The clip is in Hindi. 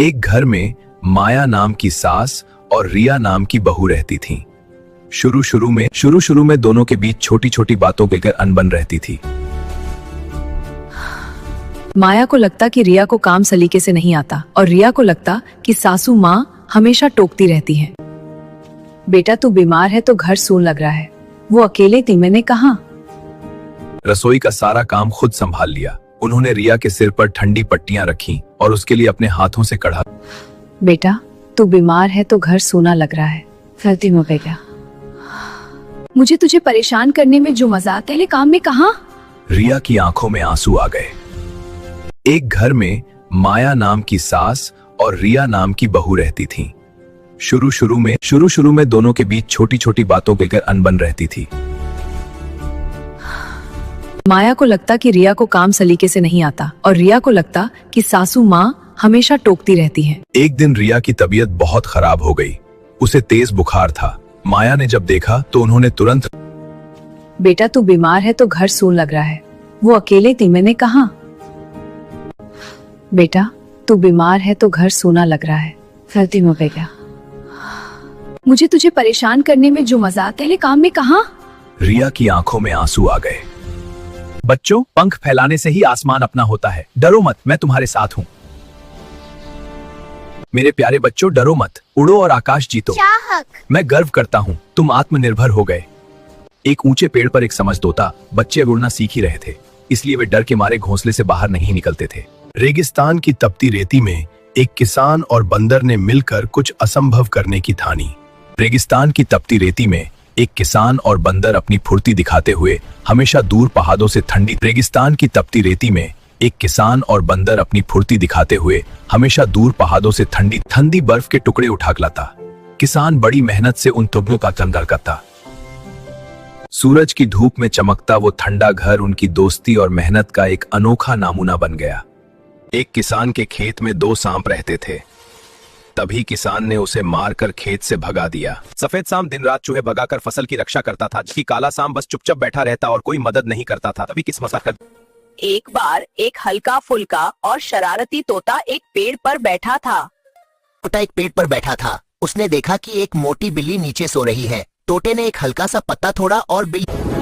एक घर में माया नाम की सास और रिया नाम की बहू रहती थीं। शुरू शुरू में दोनों के बीच छोटी छोटी बातों के लेकर अनबन रहती थी। माया को लगता कि रिया को काम सलीके से नहीं आता और रिया को लगता कि सासू माँ हमेशा टोकती रहती है। बेटा तू बीमार है तो घर सून लग रहा है, वो अकेले थी, मैंने कहा। रसोई का सारा काम खुद संभाल लिया। उन्होंने रिया के सिर पर ठंडी पट्टियां रखी और उसके लिए अपने हाथों से कढ़ा। बेटा तू बीमार है तो घर सूना लग रहा है, सर्दी में गया। मुझे तुझे परेशान करने में जो मजा आता है, काम में कहा। रिया की आंखों में आंसू आ गए। एक घर में माया नाम की सास और रिया नाम की बहू रहती थीं। शुरू शुरू में दोनों के बीच छोटी छोटी बातों के लेकर अनबन रहती थी। माया को लगता कि रिया को काम सलीके से नहीं आता और रिया को लगता कि सासू माँ हमेशा टोकती रहती है। एक दिन रिया की तबीयत बहुत खराब हो गई। उसे तेज बुखार था। माया ने जब देखा तो उन्होंने तुरंत, बेटा तू बीमार है तो घर सून लग रहा है, वो अकेले थी, मैंने कहा। बेटा तू बीमार है तो घर सूना लग रहा है, सर्दी में गया। मुझे तुझे परेशान करने में जो मजा आता है, काम में कहा। रिया की आंखों में आंसू आ गए। बच्चों, पंख फैलाने से ही आसमान अपना होता है, डरो मत, मैं तुम्हारे साथ हूँ। मेरे प्यारे बच्चों, डरो मत, उड़ो और आकाश जीतो। मैं गर्व करता हूँ, तुम आत्मनिर्भर हो गए। एक ऊंचे पेड़ पर एक समझ तोता, बच्चे उड़ना सीख ही रहे थे, इसलिए वे डर के मारे घोंसले से बाहर नहीं निकलते थे। रेगिस्तान की तपती रेती में एक किसान और बंदर ने मिलकर कुछ असंभव करने की ठानी। रेगिस्तान की तपती रेती में एक किसान और बंदर अपनी फुर्ती दिखाते हुए हमेशा दूर पहाड़ों से ठंडी रेगिस्तान की तपती रेती में एक किसान और बंदर अपनी फुर्ती दिखाते हुए हमेशा दूर पहाड़ों से ठंडी ठंडी बर्फ के टुकड़े उठा लाता। किसान बड़ी मेहनत से उन टुकड़ों का कंगाल करता। सूरज की धूप में चमकता वो ठंडा घर उनकी दोस्ती और मेहनत का एक अनोखा नमूना बन गया। एक किसान के खेत में 2 सांप रहते थे। तभी किसान ने उसे मारकर खेत से भगा दिया। सफेद सांप दिन रात चूहे भगाकर फसल की रक्षा करता था, जबकि काला सांप बस चुपचाप बैठा रहता और कोई मदद नहीं करता था। तभी किस मजाक। एक बार एक हल्का फुल्का और शरारती तोता एक पेड़ पर बैठा था। तोता एक पेड़ पर बैठा था। उसने देखा कि एक मोटी बिल्ली नीचे सो रही है। तोते ने एक हल्का सा पत्ता तोड़ा और बिल्ली